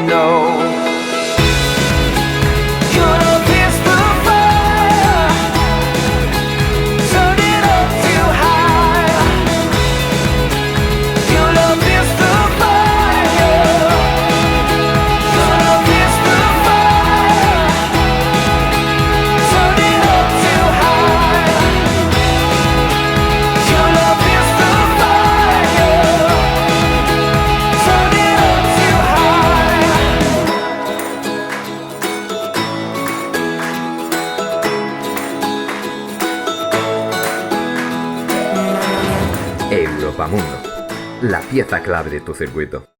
know. Your love is the fire, turn it up too high. Your love is the fire, your love is the fire, turn it up too high. Your love is the fire, turn it up too high. Europamundo, la pieza clave de tu circuito.